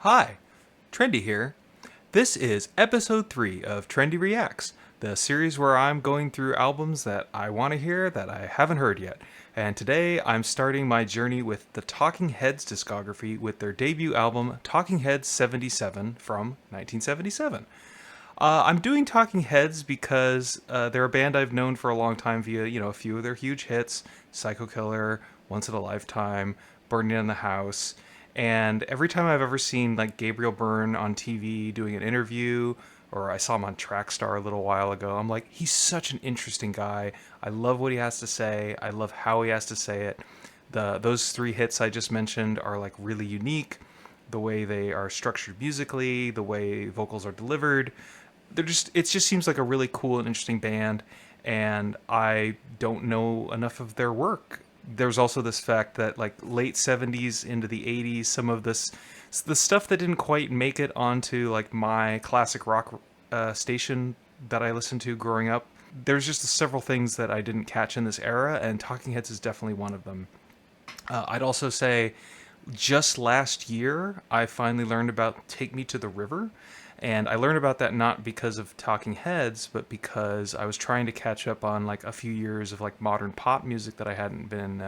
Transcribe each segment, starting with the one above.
Hi, Trendy here. This is episode 3 of Trendy Reacts, the series where I'm going through albums that I want to hear that I haven't heard yet. And today I'm starting my journey with the Talking Heads discography with their debut album, Talking Heads 77 from 1977. I'm doing Talking Heads because they're a band I've known for a long time via, a few of their huge hits, Psycho Killer, Once in a Lifetime, Burning Down the House. And every time I've ever seen like Gabriel Byrne on TV doing an interview, or I saw him on Trackstar a little while ago, I'm like, he's such an interesting guy. I love what he has to say. I love how he has to say it. Those three hits I just mentioned are like really unique. The way they are structured musically, the way vocals are delivered, it just seems like a really cool and interesting band, and I don't know enough of their work. There's also this fact that like late 70s into the 80s, some of this the stuff that didn't quite make it onto like my classic rock station that I listened to growing up. There's just several things that I didn't catch in this era, and Talking Heads is definitely one of them. I'd also say just last year, I finally learned about Take Me to the River. And I learned about that not because of Talking Heads, but because I was trying to catch up on like a few years of like modern pop music that I hadn't been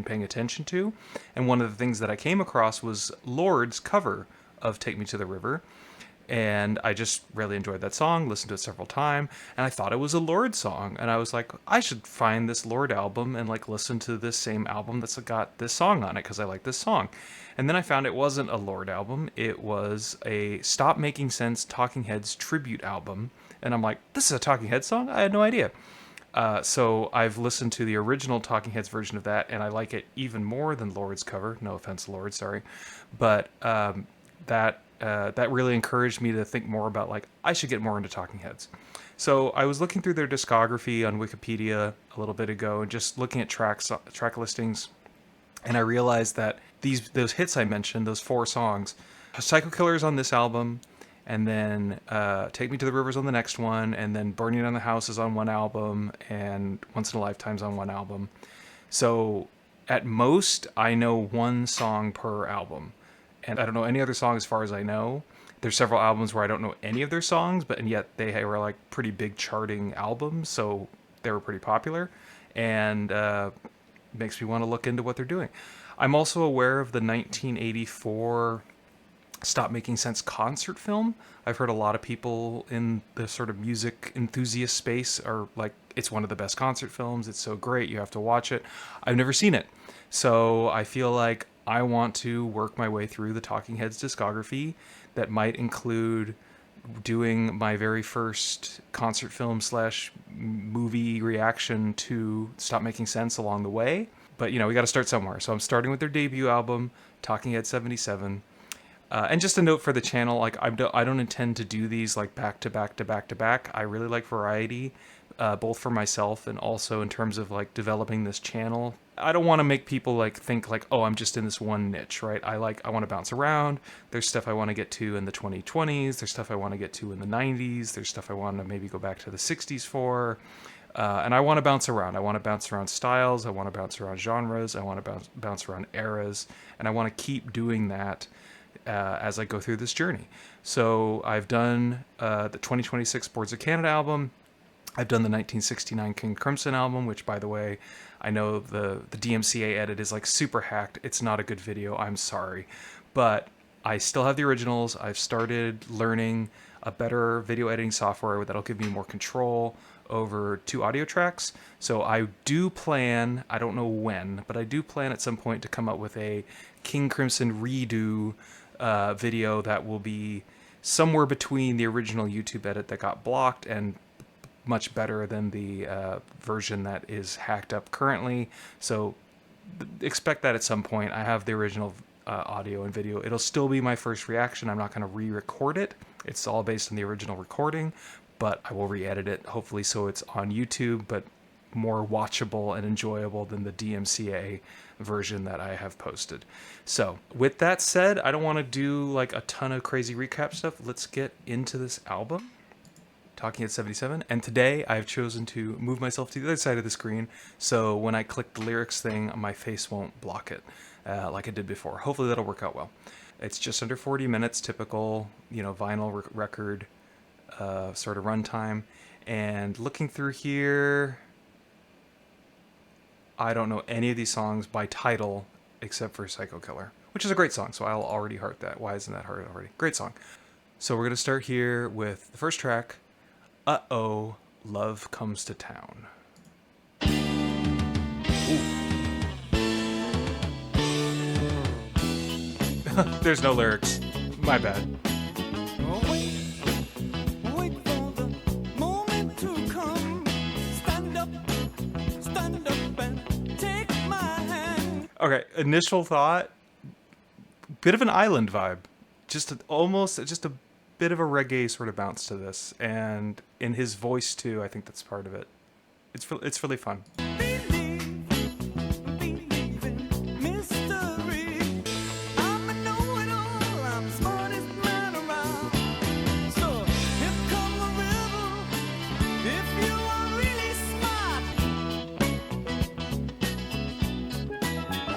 paying attention to. And one of the things that I came across was Lord's cover of Take Me to the River, and I just really enjoyed that song, listened to it several times, and I thought it was a Lorde song, and I was like, I should find this Lorde album and like listen to this same album that's got this song on it because I like this song. And then I found it wasn't a Lorde album, it was a Stop Making Sense Talking Heads tribute album, and I'm like, this is a Talking Heads song? I had no idea. So I've listened to the original Talking Heads version of that, and I like it even more than Lorde's cover. No offense, Lorde, sorry, but that really encouraged me to think more about like I should get more into Talking Heads. So I was looking through their discography on Wikipedia a little bit ago, and just looking at track listings, and I realized that those hits I mentioned, those four songs, Psycho Killer is on this album, and then Take Me to the Rivers on the next one, and then Burning Down the House is on one album, and Once in a Lifetime's on one album. So at most, I know one song per album, and I don't know any other song as far as I know. There's several albums where I don't know any of their songs, but and yet they were like pretty big charting albums, so they were pretty popular, and makes me want to look into what they're doing. I'm also aware of the 1984 Stop Making Sense concert film. I've heard a lot of people in the sort of music enthusiast space are like, it's one of the best concert films. It's so great. You have to watch it. I've never seen it. So I feel like I want to work my way through the Talking Heads discography. That might include doing my very first concert film slash movie reaction to Stop Making Sense along the way. But, we got to start somewhere. So I'm starting with their debut album, Talking Heads 77. And just a note for the channel, like I don't intend to do these like back to back to back to back. I really like variety, both for myself and also in terms of like developing this channel. I don't want to make people like think like, oh, I'm just in this one niche, right? I want to bounce around. There's stuff I want to get to in the 2020s. There's stuff I want to get to in the 90s. There's stuff I want to maybe go back to the 60s for. And I want to bounce around. I want to bounce around styles. I want to bounce around genres. I want to bounce around eras. And I want to keep doing that as I go through this journey. So I've done the 2026 Boards of Canada album. I've done the 1969 King Crimson album, which, by the way, I know the DMCA edit is like super hacked. It's not a good video. I'm sorry. But I still have the originals. I've started learning a better video editing software that'll give me more control over 2 audio tracks. So I do plan, I don't know when, but I do plan at some point to come up with a King Crimson redo video that will be somewhere between the original YouTube edit that got blocked and much better than the version that is hacked up currently. So expect that at some point. I have the original audio and video. It'll still be my first reaction. I'm not going to re-record it. It's all based on the original recording, but I will re-edit it, hopefully so it's on YouTube, but more watchable and enjoyable than the DMCA version that I have posted. So with that said, I don't want to do like a ton of crazy recap stuff. Let's get into this album, Talking Heads 77. And today I've chosen to move myself to the other side of the screen, so when I click the lyrics thing, my face won't block it like I did before. Hopefully that'll work out well. It's just under 40 minutes, typical, vinyl record sort of runtime. And looking through here, I don't know any of these songs by title except for Psycho Killer, which is a great song, so I'll already heart that. Why isn't that hard already? Great song. So we're going to start here with the first track, Uh-Oh, Love Comes to Town. There's no lyrics. My bad. Okay, initial thought, bit of an island vibe. Just a bit of a reggae sort of bounce to this. And in his voice too, I think that's part of it. It's really fun.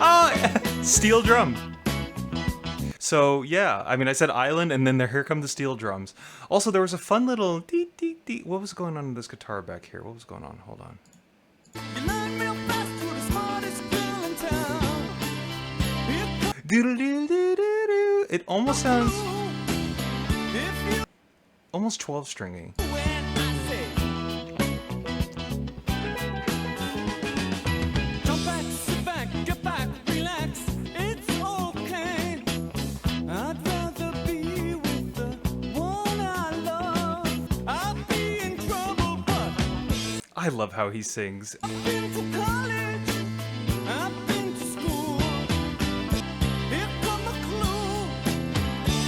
Oh, steel drum. So yeah, I mean, I said island, and then here come the steel drums. Also, there was a fun little dee dee dee. What was going on in this guitar back here? What was going on? Hold on. It almost sounds almost 12-stringy. I love how he sings. I've been to college, I've been to school. Here come a clue.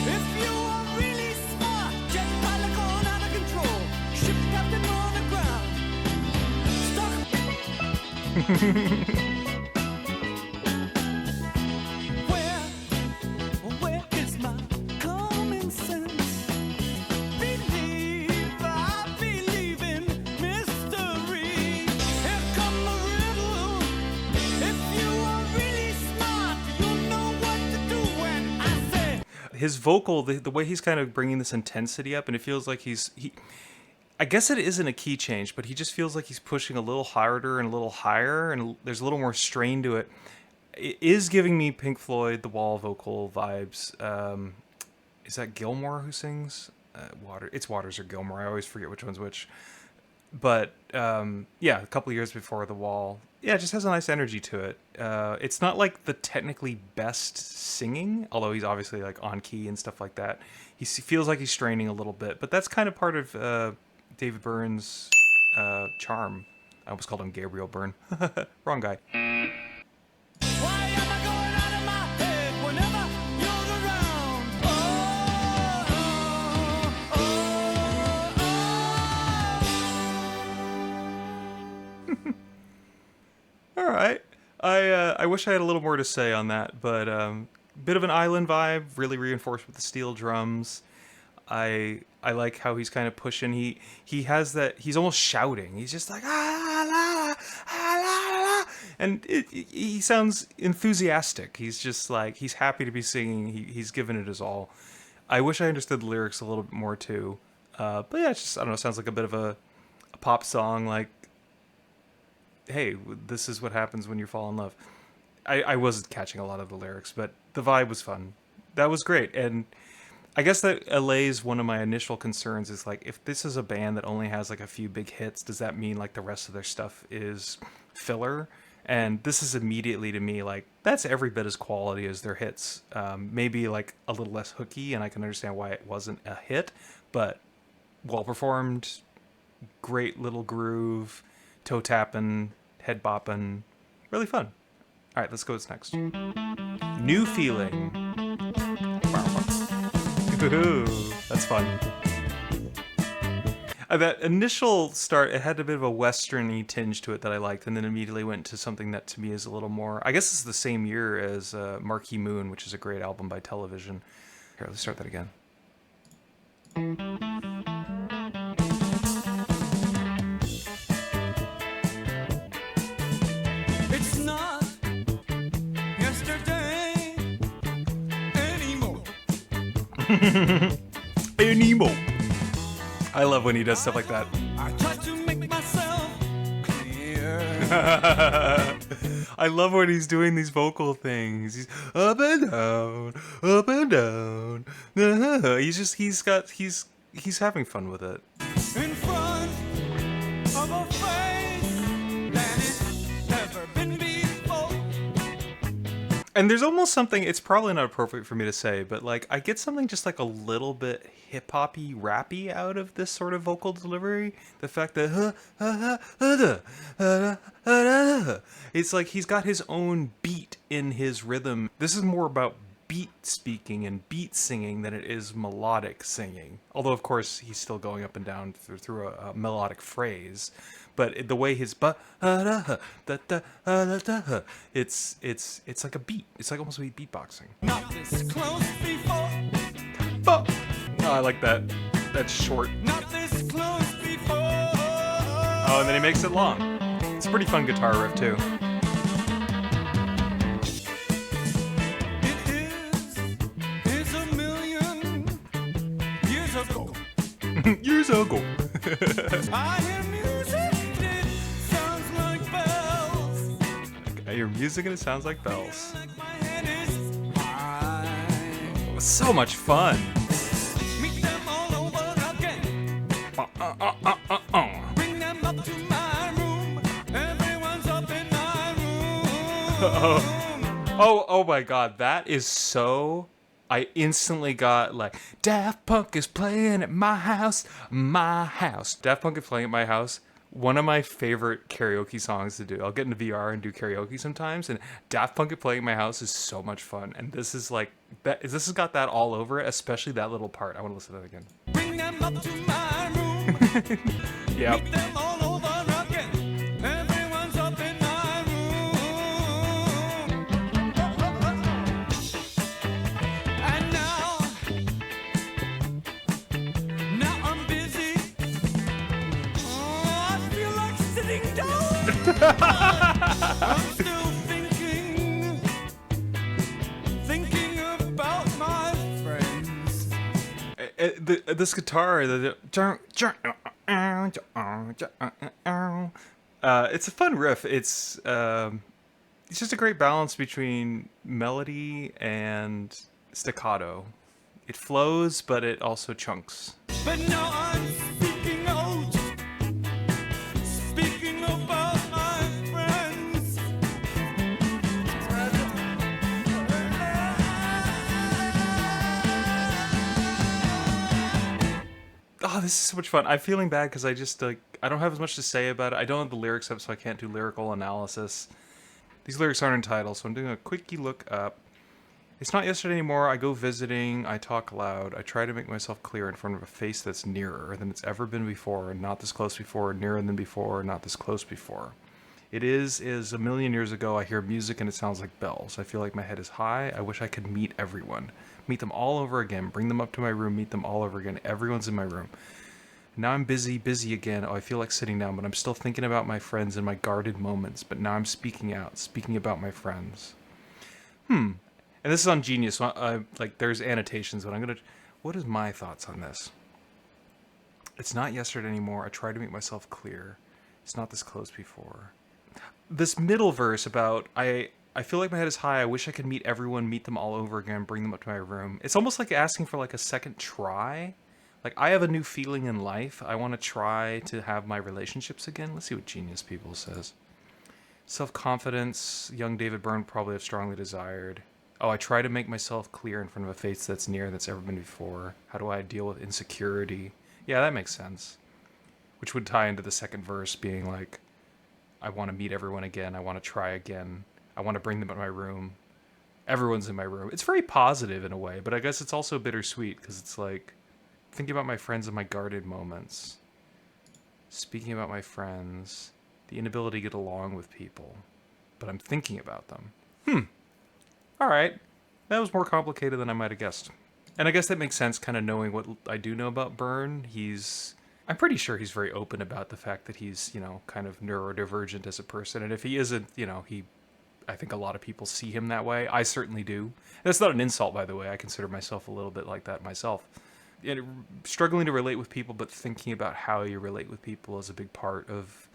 If you are really smart, jet pilot gone out of control. Ship captain on the ground. Stuck. Where is my common sense? His vocal, the way he's kind of bringing this intensity up, and it feels like I guess it isn't a key change, but he just feels like he's pushing a little harder and a little higher, and there's a little more strain to it. It is giving me Pink Floyd, The Wall vocal vibes. Is that Gilmore who sings? It's Waters or Gilmore. I always forget which one's which. But yeah, a couple of years before The Wall. Yeah, it just has a nice energy to it. It's not like the technically best singing, although he's obviously like on key and stuff like that. He feels like he's straining a little bit, but that's kind of part of David Byrne's charm. I almost called him Gabriel Byrne. Wrong guy. Why am I going out of my head whenever you're around? All right. I wish I had a little more to say on that, but bit of an island vibe, really reinforced with the steel drums. I like how he's kind of pushing. He has that. He's almost shouting. He's just like ah la, and he sounds enthusiastic. He's just like he's happy to be singing. He's given it his all. I wish I understood the lyrics a little bit more too. But yeah, it's just I don't know. It sounds like a bit of a pop song. Like, hey, this is what happens when you fall in love. I wasn't catching a lot of the lyrics, but the vibe was fun. That was great. And I guess that allays one of my initial concerns is like, if this is a band that only has like a few big hits, does that mean like the rest of their stuff is filler? And this is immediately to me like, that's every bit as quality as their hits. Maybe like a little less hooky, and I can understand why it wasn't a hit, but well performed, great little groove, toe tapping, head bopping, really fun. All right, let's go. What's next? New Feeling. Ooh, that's fun. That initial start, it had a bit of a western-y tinge to it that I liked, and then immediately went to something that to me is a little more, I guess it's the same year as Marquee Moon, which is a great album by Television. Here, let's start that again. It's not yesterday anymore. Anymore. I love when he does stuff like that. I try to make myself clear. I love when he's doing these vocal things. He's up and down, up and down. He's having fun with it. In front of a face that it's never been before. And there's almost something, it's probably not appropriate for me to say, but like I get something just like a little bit hip-hoppy, rappy out of this sort of vocal delivery. The fact that it's like he's got his own beat in his rhythm. This is more about beat speaking and beat singing than it is melodic singing. Although of course he's still going up and down through a melodic phrase. But the way his it's like a beat. It's like almost beatboxing. Not this close before. Oh, I like that. That's short. Not this close before. Oh, and then he makes it long. It's a pretty fun guitar riff too. It is a million years ago. Years ago. I hear music and it sounds like bells. I hear music and it sounds like bells. Like my head is high. It was so much fun. Meet them all over again. Bring them up to my room. Everyone's up in my room. Oh my god, that is so... I instantly got like, Daft Punk is playing at my house, my house. Daft Punk is playing at my house. One of my favorite karaoke songs to do. I'll get into VR and do karaoke sometimes, and Daft Punk is playing at my house is so much fun. And this is like, this has got that all over it, especially that little part. I want to listen to that again. Bring them up to my room. Yep. Meet them all over again. Everyone's up in my room. And now I'm busy. Oh, I feel like sitting down. I'm still thinking about my friends. This guitar, it's a fun riff. It's just a great balance between melody and staccato. It flows, but it also chunks. But now I'm speaking about my friends. Oh, this is so much fun. I'm feeling bad because I just I don't have as much to say about it. I don't have the lyrics up, so I can't do lyrical analysis. These lyrics aren't entitled, so I'm doing a quickie look up. It's not yesterday anymore. I go visiting. I talk loud. I try to make myself clear in front of a face that's nearer than it's ever been before, and not this close before, nearer than before, not this close before. It is a million years ago. I hear music and it sounds like bells. I feel like my head is high. I wish I could meet everyone. Meet them all over again. Bring them up to my room. Meet them all over again. Everyone's in my room. Now I'm busy again. Oh, I feel like sitting down, but I'm still thinking about my friends and my guarded moments. But now I'm speaking out, speaking about my friends. And this is on Genius. So like, there's annotations, but what is my thoughts on this? It's not yesterday anymore. I try to make myself clear. It's not this close before. This middle verse about, I feel like my head is high. I wish I could meet everyone, meet them all over again, bring them up to my room. It's almost like asking for like a second try. Like, I have a new feeling in life. I want to try to have my relationships again. Let's see what Genius People says. Self-confidence, young David Byrne probably have strongly desired. Oh, I try to make myself clear in front of a face that's near that's ever been before. How do I deal with insecurity? Yeah, that makes sense. Which would tie into the second verse being like, I want to meet everyone again. I want to try again. I want to bring them to my room. Everyone's in my room. It's very positive in a way, but I guess it's also bittersweet because it's like, thinking about my friends and my guarded moments. Speaking about my friends. The inability to get along with people. But I'm thinking about them. Alright. That was more complicated than I might have guessed. And I guess that makes sense, kind of knowing what I do know about Byrne. I'm pretty sure he's very open about the fact that he's, kind of neurodivergent as a person. And if he isn't, I think a lot of people see him that way. I certainly do. That's not an insult, by the way. I consider myself a little bit like that myself. And struggling to relate with people, but thinking about how you relate with people is a big part of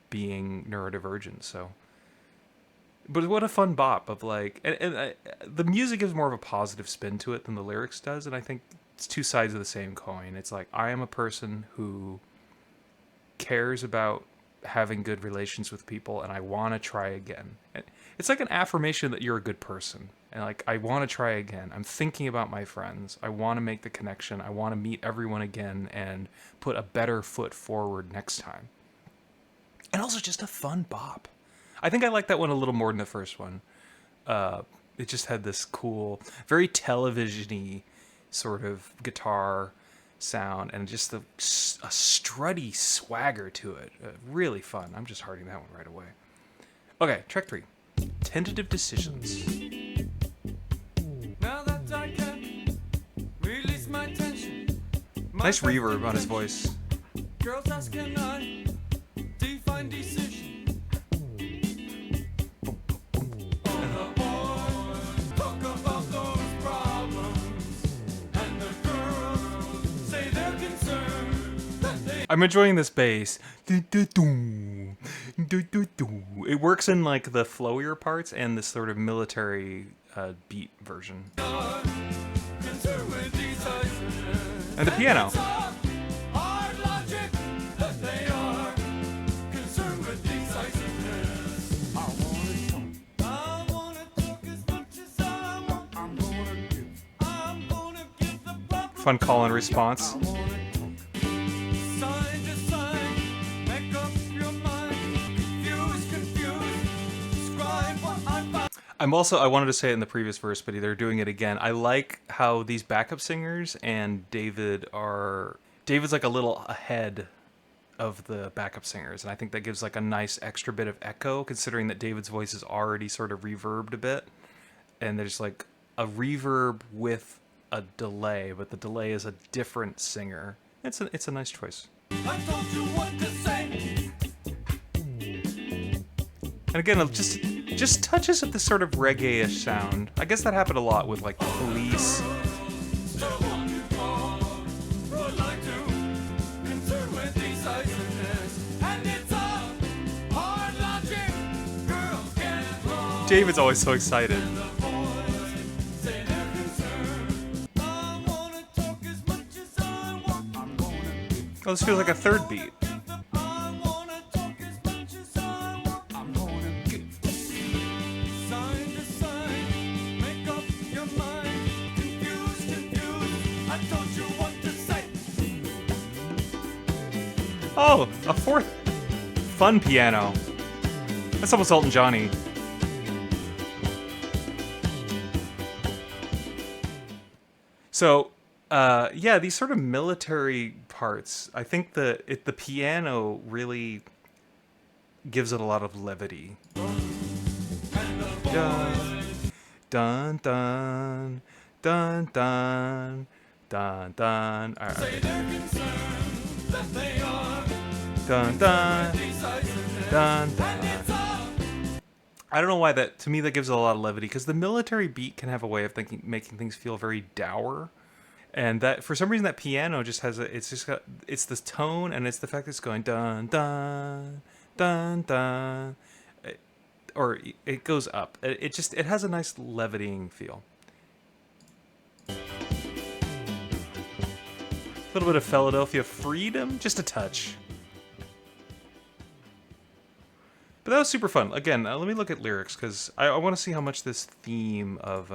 being neurodivergent. So, but what a fun bop of like, the music gives more of a positive spin to it than the lyrics does, and I think it's two sides of the same coin. It's like, I am a person who cares about having good relations with people, and I want to try again. It's like an affirmation that you're a good person, and like, I want to try again. I'm thinking about my friends. I want to make the connection. I want to meet everyone again and put a better foot forward next time. And also just a fun bop. I think I like that one a little more than the first one. It just had this cool, very television-y sort of guitar sound, and just a strutty swagger to it. Really fun. I'm just hearting that one right away. Okay, track 3. Tentative Decisions. Now that I can release my tension. Nice reverb on his voice. Girls ask, can I define decision? And the boys talk about those problems, and the girls say they're concerned that they I'm enjoying this bass. It works in like the flowier parts and this sort of military beat version. are concerned with decisiveness. And the piano. It's hard logic that they are concerned with decisiveness. I wanna talk as much as I want. I'm gonna give the proper Fun call and response. sign to sign. Make up your mind. Confused. Describe what I find. I wanted to say it in the previous verse, but they're doing it again. I like how these backup singers and David's like a little ahead of the backup singers, and I think that gives like a nice extra bit of echo, considering that David's voice is already sort of reverbed a bit, and there's like a reverb with a delay, but the delay is a different singer. It's a nice choice. I told you what to say. And again, just touches of this sort of reggae-ish sound. I guess that happened a lot with like the Police. Still want you more. Would like to. Concerned with decisiveness. And it's a hard logic. Girls get it wrong. David's always so excited. The boys say they're concerned. I wanna talk as much as I want. I'm gonna give. Oh, this feels like a third beat. I wanna talk as much as I want. I'm gonna give. Sign to sign. Make up your mind. Confused. I told you what to say. Oh, a fourth fun piano. That's almost Elton Johnny. So, yeah, these sort of military parts, I think the piano really gives it a lot of levity. Dun, dun, dun, dun, dun, dun, dun. All right. Say they're concerned that they are Dun, dun, decisiveness. dun, dun. And it's a I don't know why that, to me, that gives it a lot of levity, because the military beat can have a way of making things feel very dour. And that, for some reason, that piano just has it's this tone, and it's the fact that it's going dun, dun, dun, dun. Or it goes up. It has a nice levitying feel. A little bit of Philadelphia Freedom, just a touch. But that was super fun. Again, let me look at lyrics, because I want to see how much this theme of...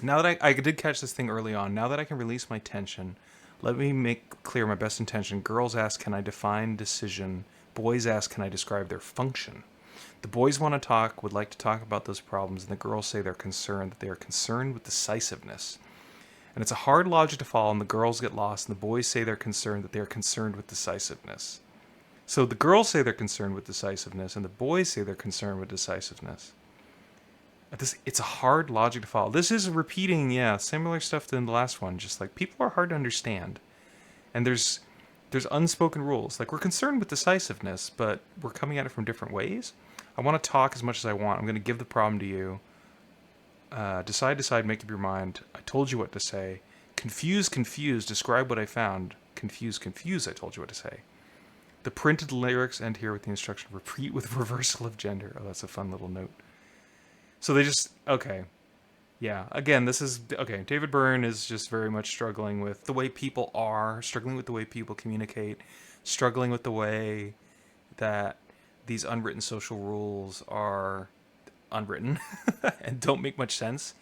now that I did catch this thing early on, now that I can release my tension, let me make clear my best intention. Girls ask, can I define decision? Boys ask, can I describe their function? The boys want to talk, would like to talk about those problems, and the girls say they're concerned, that they are concerned with decisiveness. And it's a hard logic to follow, and the girls get lost, and the boys say they're concerned, that they are concerned with decisiveness. So the girls say they're concerned with decisiveness, and the boys say they're concerned with decisiveness. It's a hard logic to follow. This is repeating, similar stuff than the last one. Just like, people are hard to understand. And there's unspoken rules. Like, we're concerned with decisiveness, but we're coming at it from different ways. I want to talk as much as I want. I'm going to give the problem to you. Decide, make up your mind. I told you what to say. Confuse, describe what I found. Confuse, I told you what to say. The printed lyrics end here with the instruction, repeat with reversal of gender. Oh, that's a fun little note. So they just, okay. Yeah, again, this is, okay, David Byrne is just very much struggling with the way people are, struggling with the way people communicate, struggling with the way that these unwritten social rules are unwritten and don't make much sense.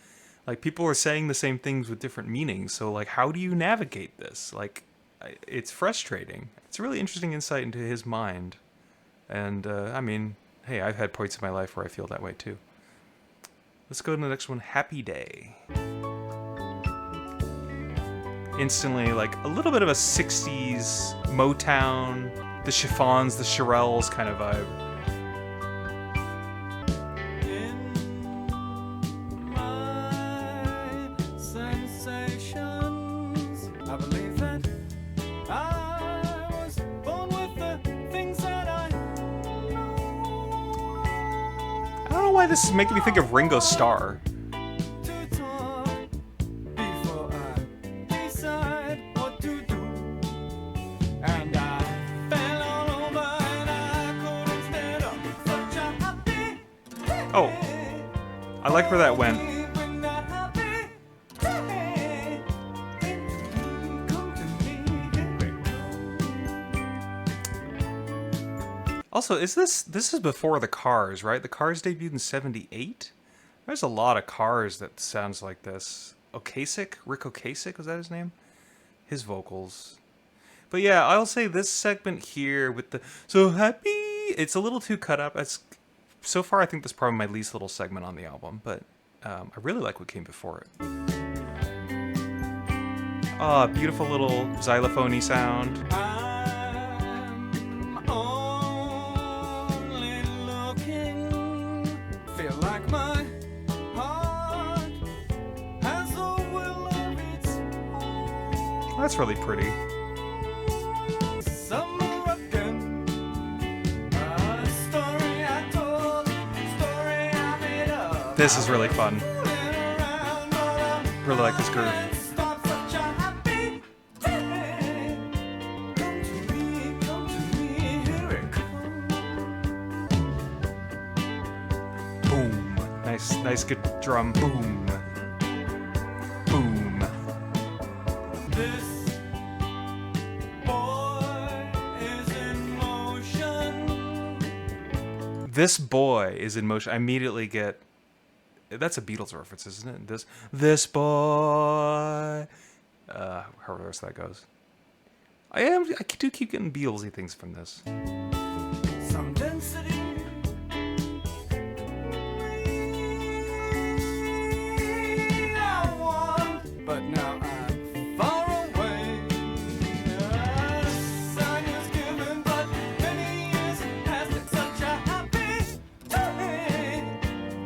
Like, people are saying the same things with different meanings, so, like, how do you navigate this? Like, it's frustrating. It's a really interesting insight into his mind. And, I mean, hey, I've had points in my life where I feel that way, too. Let's go to the next one, Happy Day. Instantly, like, a little bit of a 60s Motown, the chiffons, the Shirelles kind of vibe. In my sensations, I believe that I was born with the things that I know. I don't know why this is making me think of Ringo Starr. To talk before I decide what to do. And I fell all over and I couldn't stand up. Such a happy Oh, I like where that went. when that happy day. Come to me, Also, is this is before the Cars, right? The Cars debuted in 78? There's a lot of Cars that sounds like this. Ocasek? Rick Ocasek, was that his name? His vocals. But yeah, I'll say this segment here with the so happy, it's a little too cut up. So far I think that's probably my least little segment on the album, but I really like what came before it. Ah, beautiful little xylophone-y sound. I'm only looking. Feel like my heart has a will of its own. That's really pretty. Summer again. A story I told, story I made up. This is really fun. Fooling around, but I Really like this groove. can't stop such a happy day. Come to me, here it comes. Boom. Nice good drum. Boom. Boom. This boy is in motion. This boy is in motion. I immediately get, that's a Beatles reference, isn't it? This boy. However the rest of that goes. I do keep getting Beatlesy things from this. Some density. I want, but now I'm far away. A sign was given, but many years passed. It's such a happy day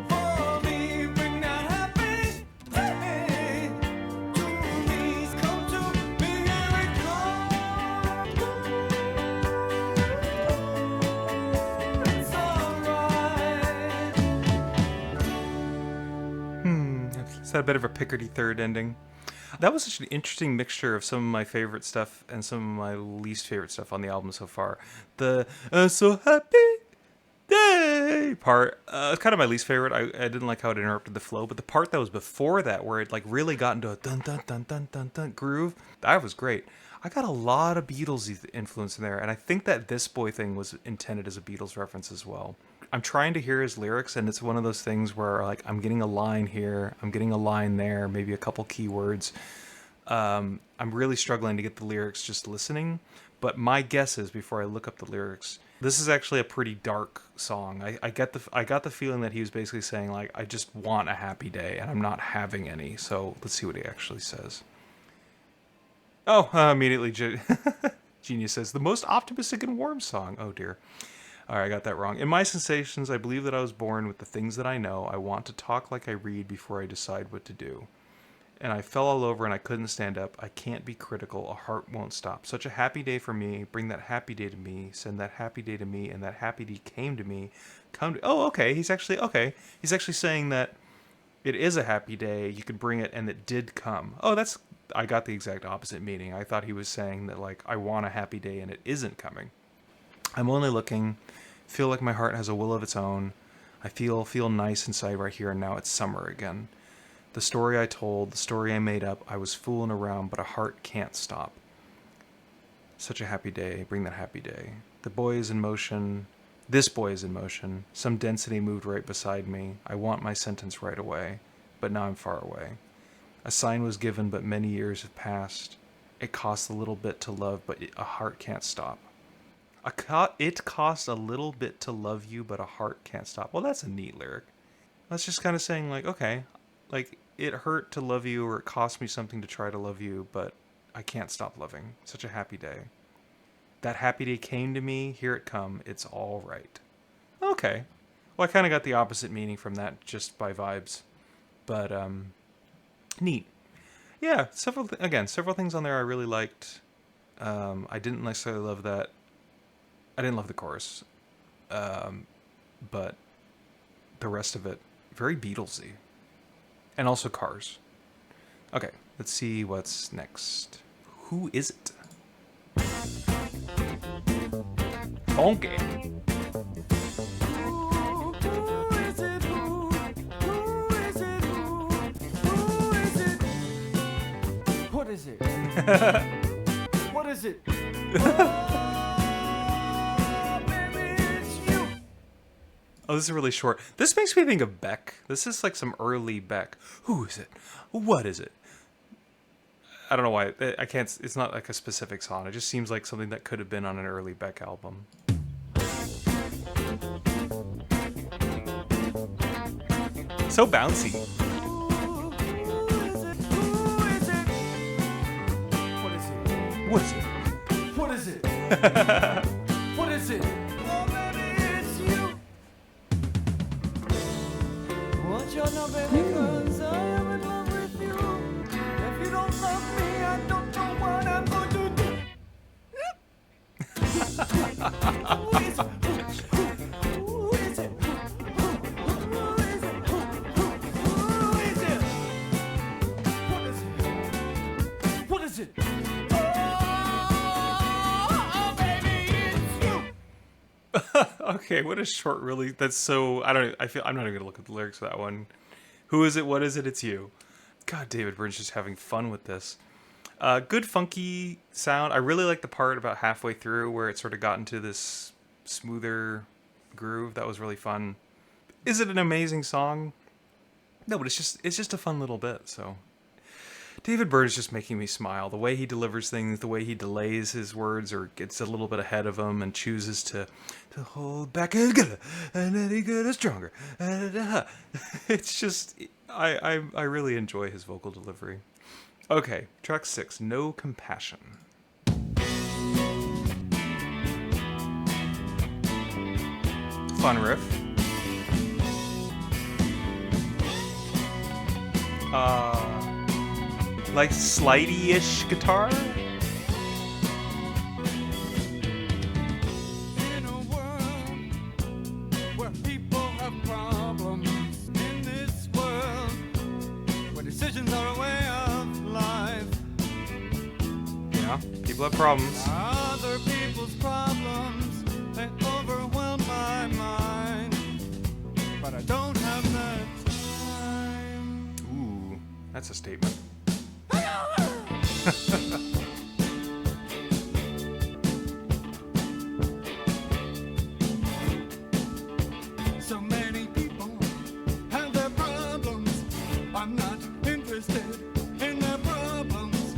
for me. Bring that happy day to me. Come to me, here it comes. It's alright. It's had a bit of a Picardy third ending. That was such an interesting mixture of some of my favorite stuff and some of my least favorite stuff on the album so far. The so happy day part, kind of my least favorite. I didn't like how it interrupted the flow, but the part that was before that, where it like really got into a dun dun dun dun dun dun groove, that was great. I got a lot of Beatles influence in there, and I think that This Boy thing was intended as a Beatles reference as well. I'm trying to hear his lyrics, and it's one of those things where like I'm getting a line here, I'm getting a line there, maybe a couple keywords. I'm really struggling to get the lyrics just listening, but my guess is, before I look up the lyrics, this is actually a pretty dark song. I got the feeling that he was basically saying like, I just want a happy day and I'm not having any. So let's see what he actually says. Oh, immediately Genius says the most optimistic and warm song. Oh dear. All right, I got that wrong. In my sensations, I believe that I was born with the things that I know. I want to talk like I read before I decide what to do. and I fell all over and I couldn't stand up. I can't be critical. A heart won't stop. Such a happy day for me. Bring that happy day to me. Send that happy day to me, and that happy day came to me. Come to. Oh, okay. He's actually okay. He's actually saying that it is a happy day. You could bring it, and it did come. Oh, that's. I got the exact opposite meaning. I thought he was saying that like I want a happy day and it isn't coming. I'm only looking. Feel like my heart has a will of its own. I feel nice inside right here and now. It's summer again. The story I told, the story I made up, I was fooling around, but a heart can't stop. Such a happy day, bring that happy day. The boy is in motion, this boy is in motion. Some density moved right beside me. I want my sentence right away, but now I'm far away. A sign was given, but many years have passed. It costs a little bit to love, but a heart can't stop. It costs a little bit to love you, but a heart can't stop. Well, that's a neat lyric. That's just kind of saying, like, okay, like, it hurt to love you, or it cost me something to try to love you, but I can't stop loving. Such a happy day. That happy day came to me, here it come, it's all right. Okay. Well, I kind of got the opposite meaning from that just by vibes. But, neat. Yeah, several things on there I really liked. I didn't necessarily love that. I didn't love the chorus. But the rest of it, very Beatlesy. And also Cars. Okay, let's see what's next. Who is it? Funky. Who is it? Who is it? Who is it? What is it? What is it? Oh, baby, it's you. Oh, this is really short. This makes me think of Beck. This is like some early Beck. Who is it? What is it? I don't know why. I can't. It's not like a specific song. It just seems like something that could have been on an early Beck album. So bouncy. Who is it? Who is it? What is it? What is it? What is it? What is it? Oh, baby, it's you. Want your number, baby, 'cause I am in love with you. If you don't love me, I don't know what I'm going to do. Who is it? Who is it? Who is it? Who is it? What is it? What is it? Oh, baby, it's you. Okay, what a short, really. That's so. I feel. I'm not even gonna look at the lyrics for that one. Who is it? What is it? It's you. God, David Byrne's just having fun with this. Good funky sound. I really like the part about halfway through where it sort of got into this smoother groove. That was really fun. Is it an amazing song? No, but it's just a fun little bit. So David Byrne is just making me smile. The way he delivers things, the way he delays his words or gets a little bit ahead of them and chooses to hold back and then he get stronger. It's just I really enjoy his vocal delivery. Okay, track 6, No Compassion. Fun riff. Like slidey-ish guitar. In a world where people have problems, in this world where decisions are a way of life, Yeah, people have problems. other people's problems, they overwhelm my mind, but I don't have that time. Ooh, that's a statement. So many people have their problems. I'm not interested in their problems.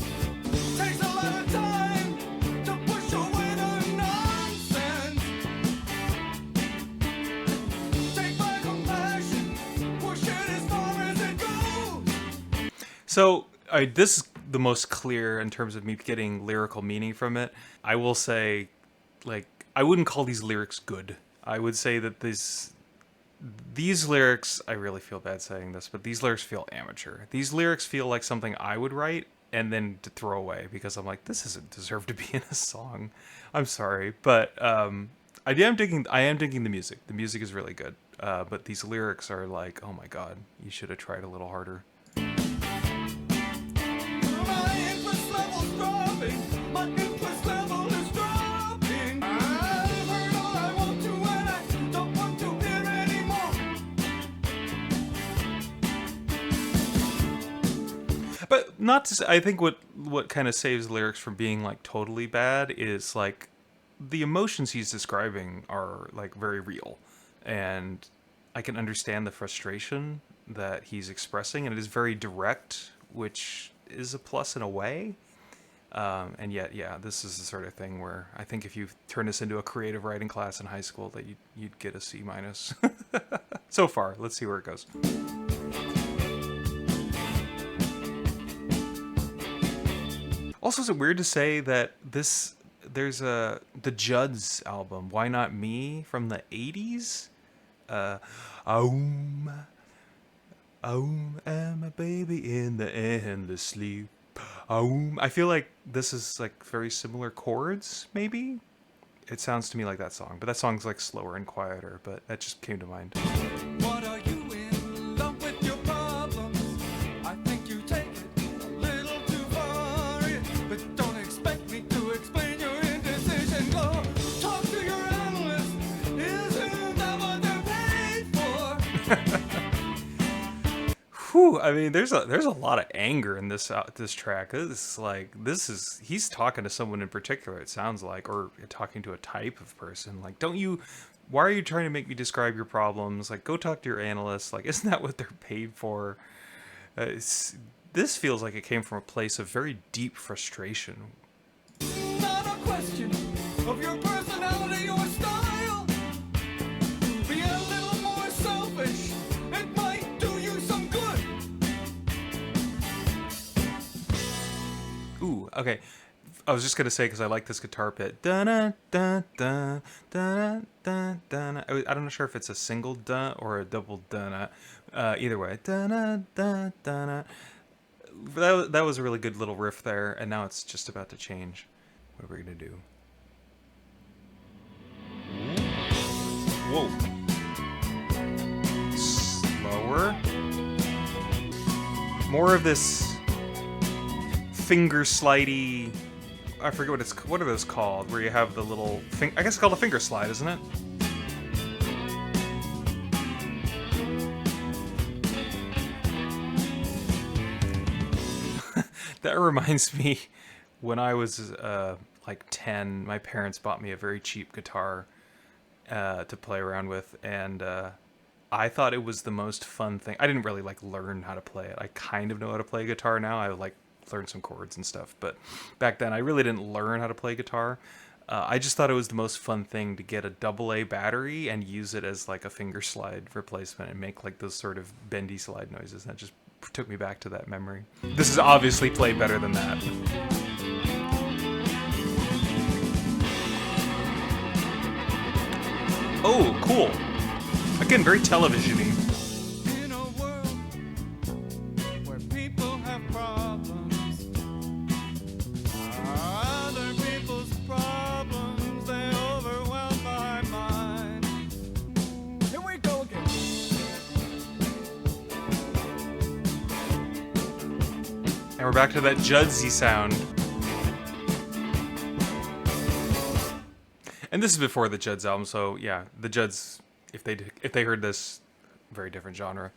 Takes a lot of time to push away the nonsense. Take my compassion, push it as far as it goes. So, this is the most clear in terms of me getting lyrical meaning from it. I will say, like, I wouldn't call these lyrics good. I would say that these lyrics, I really feel bad saying this, but these lyrics feel amateur. These lyrics feel like something I would write and then to throw away because I'm like, this doesn't deserve to be in a song. I'm sorry, but I am digging the music. The music is really good, but these lyrics are like, oh my god, you should have tried a little harder. My interest level's dropping. My interest level is dropping. I've heard all I want to and I don't want to hear anymore. But not to say, I think what kind of saves lyrics from being like totally bad is like the emotions he's describing are like very real, and I can understand the frustration that he's expressing, and it is very direct, which is a plus in a way. And yet, yeah, this is the sort of thing where I think if you turn this into a creative writing class in high school, that you'd get a C minus. So far, let's see where it goes. Also, is it weird to say that there's the Judds album, Why Not Me, from the 80s? Aum, am a baby in the endless sleep. Aum. I feel like this is like very similar chords, maybe? It sounds to me like that song, but that song's like slower and quieter, but that just came to mind. What are you in love with your problems? I think you take it a little too far. But don't expect me to explain your indecision. Go talk to your analyst. Isn't that what they're paid for? Whew, I mean, there's a lot of anger in this track. He's talking to someone in particular. It sounds like, or talking to a type of person. Like, don't you? Why are you trying to make me describe your problems? Like, go talk to your analyst. Like, isn't that what they're paid for? This feels like it came from a place of very deep frustration. Not a question of your personality or style. Be a little more selfish. It might do you some good. Ooh, okay. I was just gonna say because I like this guitar bit. Dun dun dun dun dun dun. I'm not sure if it's a single dun or a double dun. Either way, dun dun dun. That was a really good little riff there, and now it's just about to change. What are we gonna do? Whoa. Slower. More of this finger slidey. I forget what are those called? Where you have the little I guess it's called a finger slide, isn't it? That reminds me, when I was like 10, my parents bought me a very cheap guitar to play around with, and I thought it was the most fun thing. I didn't really like learn how to play it. I kind of know how to play guitar now. I like learned some chords and stuff, but back then I really didn't learn how to play guitar. I just thought it was the most fun thing to get a AA battery and use it as like a finger slide replacement and make like those sort of bendy slide noises. That just took me back to that memory. This is obviously played better than that. Oh, cool. Again, very television-y. In a world where people have problems, other people's problems, they overwhelm my mind. Here we go again. And we're back to that Juddsy sound. And this is before the Judds album, so yeah, the Judds, if they heard this, very different genre.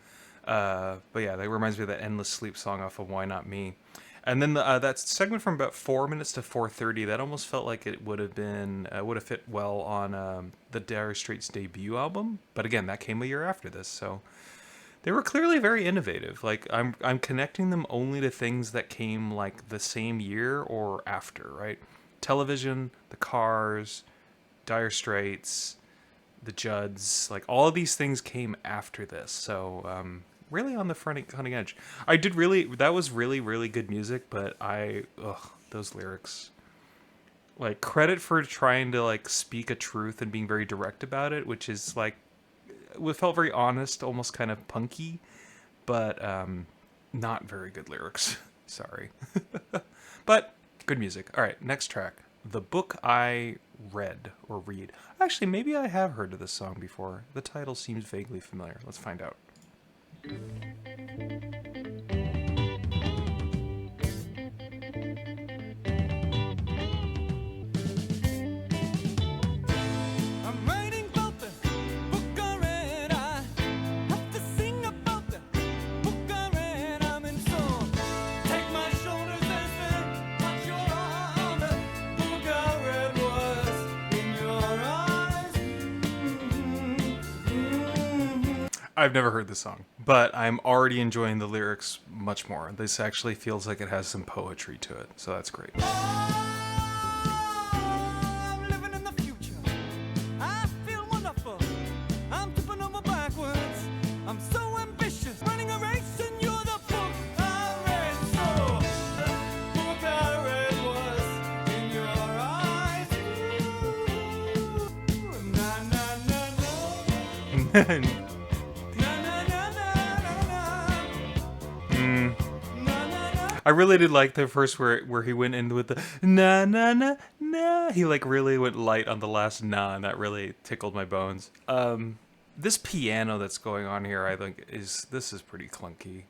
But yeah, that reminds me of that Endless Sleep song off of Why Not Me. And then that segment from about 4 minutes to 4:30, that almost felt like it would have fit well on the Dire Straits debut album. But again, that came a year after this, so they were clearly very innovative. Like I'm connecting them only to things that came like the same year or after, right? Television, The Cars, Dire Straits, the Judds, like all of these things came after this. So really on the cutting edge. That was really, really good music, but those lyrics. Like, credit for trying to like speak a truth and being very direct about it, which is like, it felt very honest, almost kind of punky, but not very good lyrics. Sorry. But good music. All right, next track. The Book I Read or Read. Actually, maybe I have heard of this song before. The title seems vaguely familiar. Let's find out. I'm writing about the book I read. I have to sing about the book I read. I'm in song. Take my shoulders as they touch your arm. The book I read was in your eyes. I've never heard this song, but I'm already enjoying the lyrics much more. This actually feels like it has some poetry to it, so that's great. I'm living in the future. I feel wonderful. I'm tipping over backwards. I'm so ambitious. Running a race and you're the book I read. So the book I read was in your eyes. Ooh, na na na na. Na na na na na na. Na na na. I really did like the first where he went in with the na na na na. He like really went light on the last na, and that really tickled my bones. This piano that's going on here, I think is pretty clunky.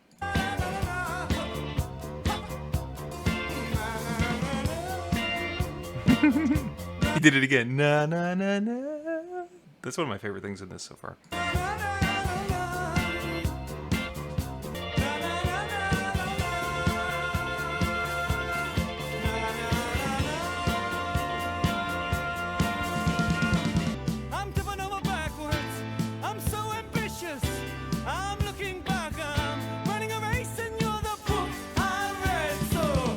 He did it again. Na na na na. That's one of my favorite things in this so far. I'm tipping over backwards. I'm so ambitious. I'm looking back. I'm running a race, and you're the book I read. So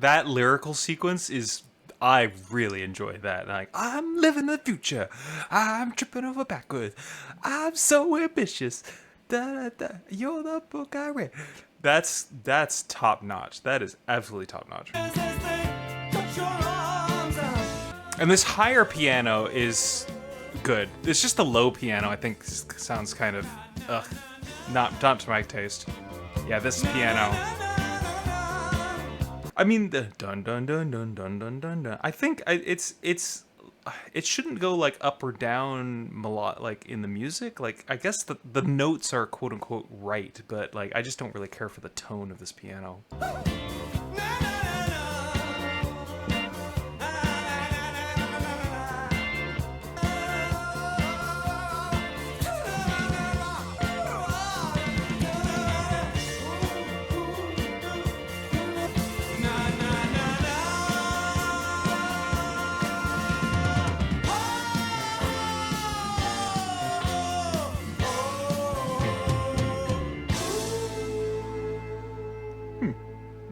That lyrical sequence is, I really enjoy that. Like, I'm living the future. I'm tripping over backwards. I'm so ambitious. Da, da, da. You're the book I read. That's top notch. That is absolutely top notch. as they touch your arms out. And this higher piano is good. It's just the low piano I think sounds kind of not to my taste. Yeah, this piano. I mean the dun dun dun dun dun dun dun dun. I think it shouldn't go like up or down like in the music. Like I guess the notes are quote unquote right, but like I just don't really care for the tone of this piano.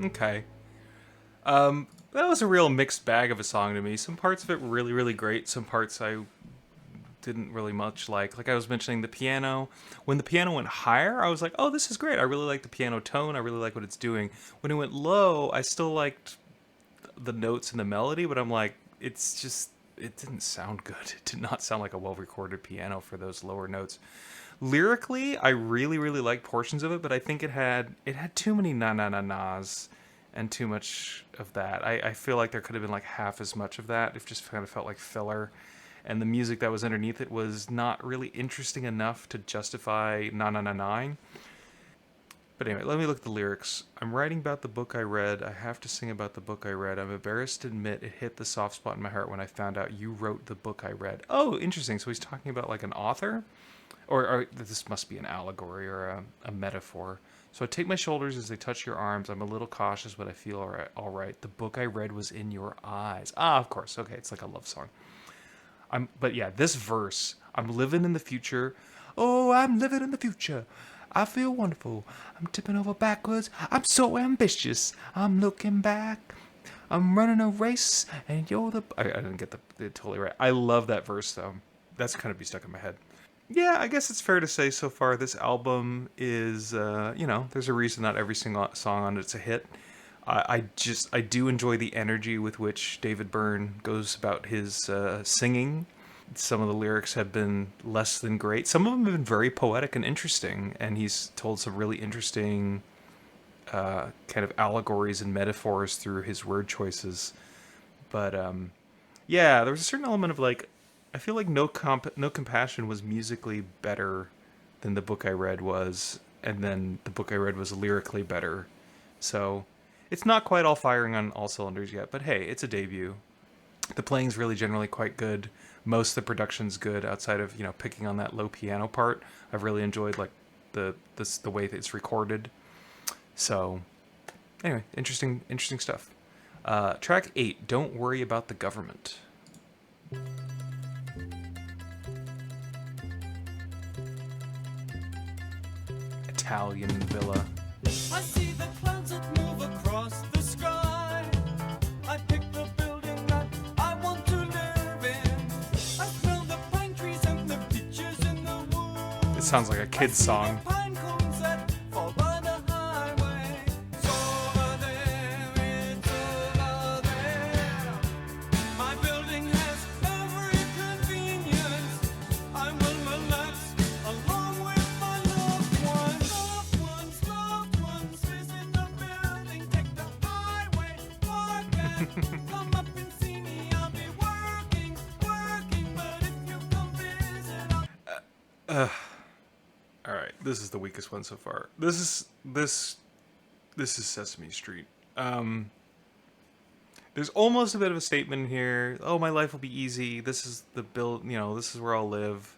Okay. That was a real mixed bag of a song to me. Some parts of it really, really great. Some parts I didn't really much like. Like I was mentioning the piano. When the piano went higher, I was like, oh, this is great. I really like the piano tone. I really like what it's doing. When it went low, I still liked the notes and the melody, but I'm like, it didn't sound good. It did not sound like a well-recorded piano for those lower notes. Lyrically, I really, really like portions of it, but I think it had too many na-na-na-nas and too much of that. I feel like there could have been like half as much of that. It just kind of felt like filler. And the music that was underneath it was not really interesting enough to justify na-na-na-nine. But anyway, let me look at the lyrics. I'm writing about the book I read. I have to sing about the book I read. I'm embarrassed to admit it hit the soft spot in my heart when I found out you wrote the book I read. Oh, interesting. So he's talking about like an author? Or this must be an allegory or a metaphor. So I take my shoulders as they touch your arms. I'm a little cautious, but I feel all right. The book I read was in your eyes. Ah, of course. Okay, it's like a love song. But yeah, this verse. I'm living in the future. Oh, I'm living in the future. I feel wonderful. I'm tipping over backwards. I'm so ambitious. I'm looking back. I'm running a race, and you're the... I didn't get the totally right. I love that verse, though. That's kind of be stuck in my head. Yeah, I guess it's fair to say so far this album is, there's a reason not every single song on it's a hit. I do enjoy the energy with which David Byrne goes about his singing. some of the lyrics have been less than great. Some of them have been very poetic and interesting, and he's told some really interesting kind of allegories and metaphors through his word choices. But yeah, there was a certain element of like, I feel like No Compassion was musically better than the book I read was, and then the book I read was lyrically better. So it's not quite all firing on all cylinders yet, but hey, it's a debut. The playing's really generally quite good. Most of the production's good outside of, picking on that low piano part. I've really enjoyed like the way that it's recorded. So anyway, interesting stuff. Track 8, Don't Worry About the Government. Italian villa. I see the clouds that move across the sky. I pick the building that I want to live in. I smell the pine trees and the beaches in the woods. It sounds like a kid's song. Pine cones that fall by the highway. It's over there, it's over there. My building has every convenience. I will relax along with my loved ones. Loved ones, visit the building, take the highway, forget. Come up and see me, I'll be working, but if you come visit, I'll... All right, this is the weakest one so far. This is Sesame Street. There's almost a bit of a statement here. Oh, my life will be easy. This is the build. This is where I'll live.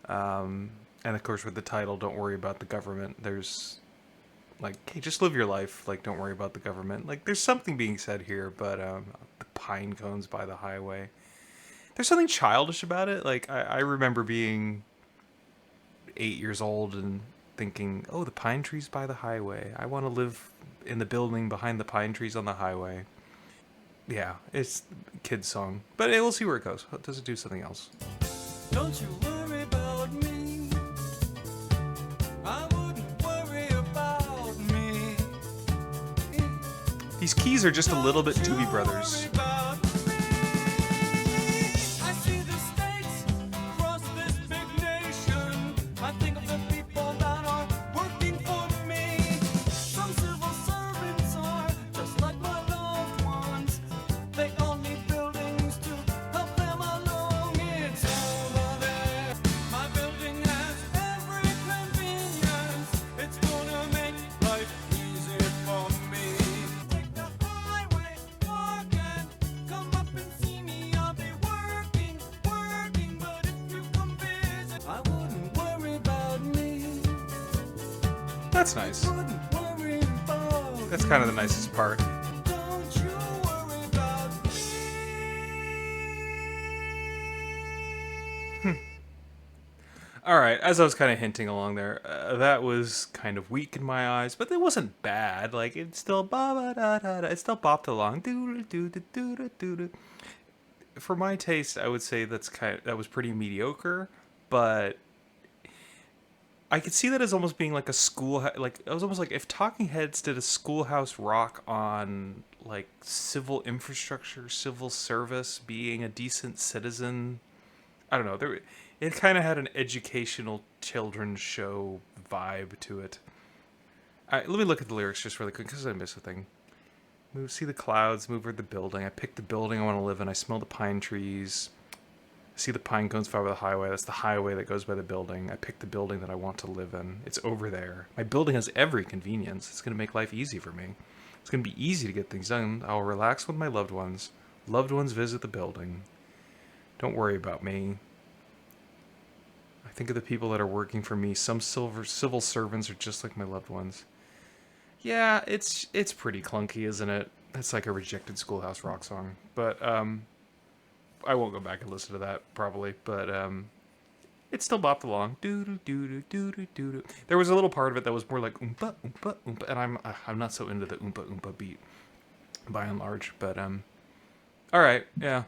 And of course, with the title, "Don't Worry About the Government," there's like, hey, just live your life. Like, don't worry about the government. Like, there's something being said here, but the pine cones by the highway. There's something childish about it. Like, I remember being 8 years old and thinking, oh, the pine trees by the highway. I want to live in the building behind the pine trees on the highway. Yeah, it's a kid's song. But hey, we'll see where it goes. Does it do something else? Don't you worry about me. I wouldn't worry about me. These keys are just a little bit Doobie Brothers. I see the states across this big nation. I think of the people that are working for me. Some civil servants are just like my loved ones. They all need buildings to help them along. It's over there. My building has every convenience. It's gonna make life easier for me. Take the highway, walk and come up and see me. I'll be working, but if you come visit, I wouldn't worry about me. That's nice. Wouldn't worry about That's kind of the nicest part. Don't you worry about me. All right, as I was kind of hinting along there, that was kind of weak in my eyes, but it wasn't bad. Like, it still ba da da da. It still bopped along. Doo doo doo doo doo doo. For my taste, I would say that was pretty mediocre, but I could see that as almost being like a like it was almost like if Talking Heads did a Schoolhouse Rock on like civil infrastructure, civil service, being a decent citizen. I don't know. It kind of had an educational children's show vibe to it. Let me look at the lyrics just really quick because I missed a thing. See the clouds, move over the building. I pick the building I want to live in. I smell the pine trees. See the pine cones fly by the highway. That's the highway that goes by the building. I pick the building that I want to live in. It's over there. My building has every convenience. It's going to make life easy for me. It's going to be easy to get things done. I'll relax with my loved ones. Loved ones visit the building. Don't worry about me. I think of the people that are working for me. Some civil servants are just like my loved ones. Yeah, it's pretty clunky, isn't it? It's like a rejected Schoolhouse Rock song. But I won't go back and listen to that probably. But it still bopped along. Doo doo doo doo doo doo doo. There was a little part of it that was more like oompa oompa oompa, and I'm not so into the oompa oompa beat by and large. But all right, yeah.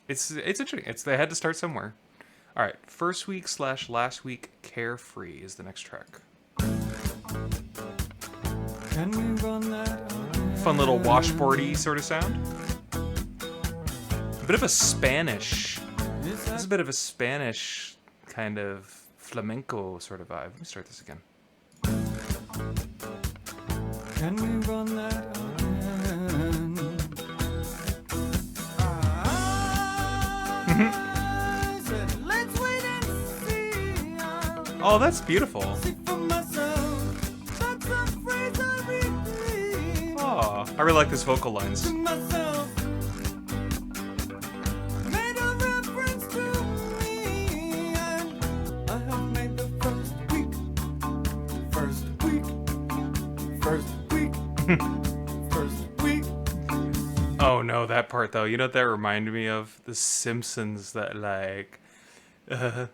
It's interesting. They had to start somewhere. All right, first week / last week, Carefree is the next track. Can we run that again? Fun little washboardy sort of sound. A bit of a Spanish This is a bit of a Spanish kind of flamenco sort of vibe. Let me start this again. Can we run that I said, let's wait and see. Oh, that's beautiful. See for myself. That's a phrase I repeat Oh, I really like his vocal lines. to myself. Made a reference to me, and I have made the first week, first week, first week, first week. Oh no, that part though. You know what that reminded me of? The Simpsons, that like the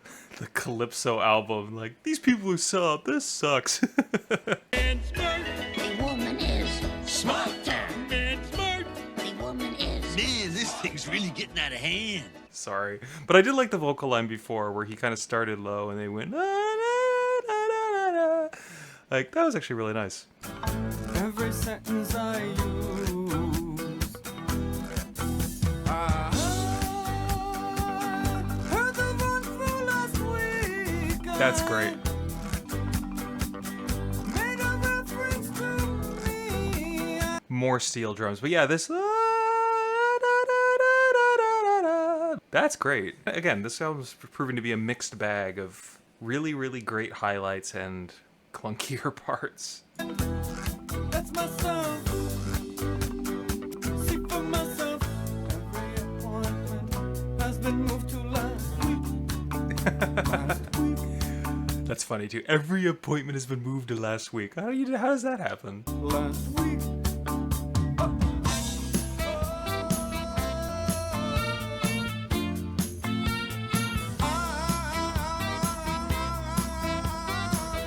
Calypso album. Like, these people who sub, this sucks. A woman is smarter. A woman is. Man, this thing's really getting out of hand. Sorry. But I did like the vocal line before where he kind of started low and they went "Na, na, na, na, na." Like, that was actually really nice. Every sentence I use. I heard the run through last week. That's great. Made a reference to me. More steel drums. But yeah, this that's great. Again, this album's proving to be a mixed bag of really, really great highlights and clunkier parts. That's myself. See for myself. Every appointment has been moved to last week. Last week. That's funny too. Every appointment has been moved to last week. How does that happen? Last week.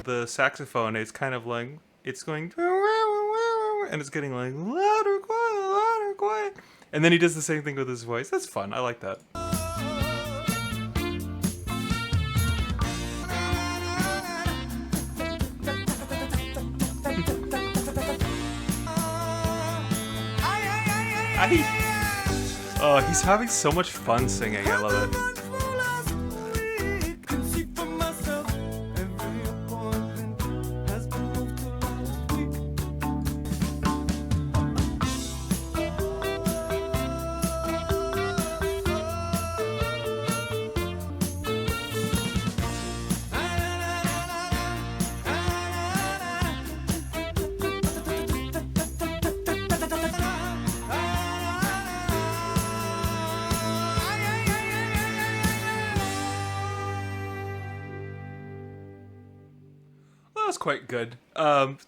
The saxophone, it's kind of like, it's going, and it's getting like louder, quiet. And then he does the same thing with his voice. That's fun. I like that. Oh, he's having so much fun singing. I love it. That was quite good.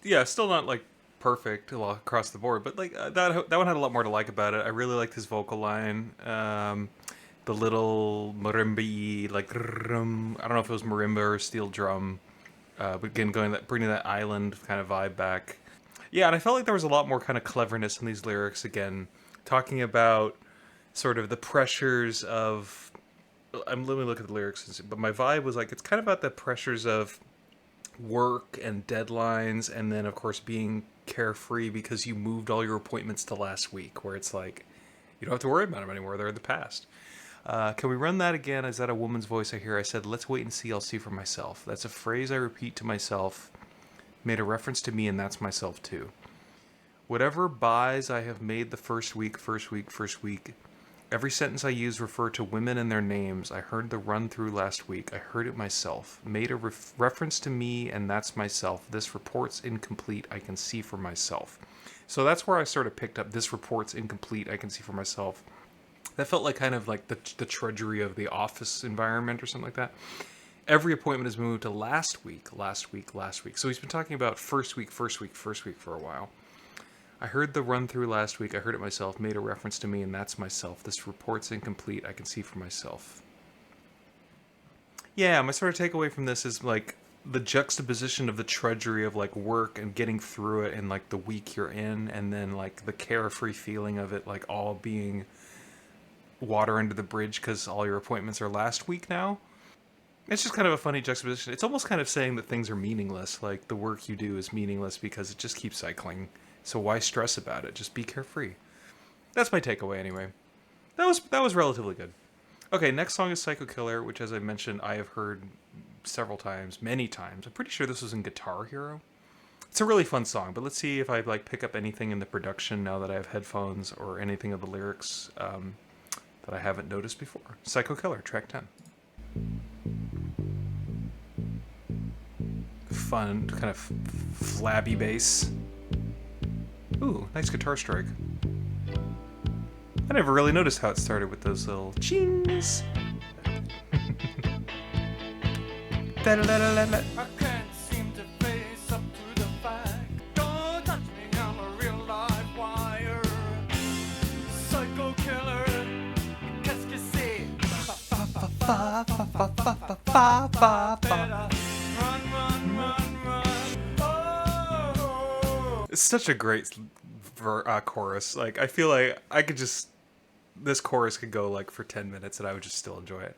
Yeah, still not like perfect across the board, but like that one had a lot more to like about it. I really liked his vocal line. The little marimba, like I don't know if it was marimba or steel drum. But again, bringing that island kind of vibe back. Yeah, and I felt like there was a lot more kind of cleverness in these lyrics again, talking about sort of the pressures of. Let me look at the lyrics, but my vibe was like it's kind of about the pressures of work and deadlines, and then of course being carefree because you moved all your appointments to last week, where it's like you don't have to worry about them anymore, they're in the past. Can we run that again? Is that a woman's voice I hear? I said, let's wait and see, I'll see for myself. That's a phrase I repeat to myself, made a reference to me, and that's myself too. Whatever buys I have made the first week. Every sentence I use refer to women and their names. I heard the run through last week. I heard it myself. Made a reference to me, and that's myself. This report's incomplete. I can see for myself. So that's where I sort of picked up this report's incomplete. I can see for myself. That felt like kind of like the drudgery of the office environment or something like that. Every appointment is moved to last week. So he's been talking about first week for a while. I heard the run through last week. I heard it myself. Made a reference to me, and that's myself. This report's incomplete. I can see for myself. Yeah, my sort of takeaway from this is like the juxtaposition of the drudgery of like work and getting through it and like the week you're in, and then like the carefree feeling of it, like all being water under the bridge because all your appointments are last week now. It's just kind of a funny juxtaposition. It's almost kind of saying that things are meaningless. Like the work you do is meaningless because it just keeps cycling. So why stress about it? Just be carefree. That's my takeaway anyway. That was relatively good. Okay, next song is Psycho Killer, which, as I mentioned, I have heard several times, many times. I'm pretty sure this was in Guitar Hero. It's a really fun song, but let's see if I like pick up anything in the production now that I have headphones or anything of the lyrics that I haven't noticed before. Psycho Killer, track 10. Fun, kind of flabby bass. Ooh, nice guitar strike. I never really noticed how it started with those little chings. Da-da-da-da-da-da. I can't seem to face up to the fact. Don't touch me, I'm a real live wire. Psycho killer, qu'est-ce que c'est? Better run, run, run, run. Oh. It's such a great chorus. Like, I feel like I could just... This chorus could go like for 10 minutes and I would just still enjoy it.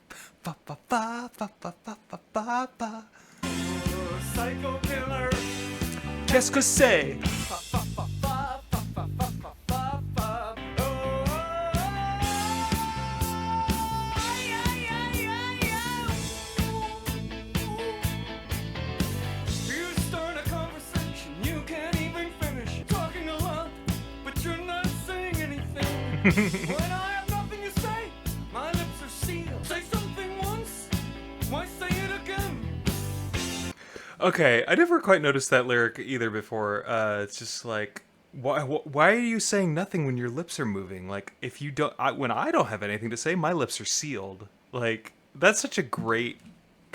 Psycho killer. Qu'est-ce que c'est? You start a conversation, you can't even finish. Talking a lot, but you're not saying anything. When I have nothing to say, my lips are sealed. Say something once, why say it again? Okay, I never quite noticed that lyric either before. It's just like, why are you saying nothing when your lips are moving? Like, if you don't, when I don't have anything to say, my lips are sealed. Like, that's such a great,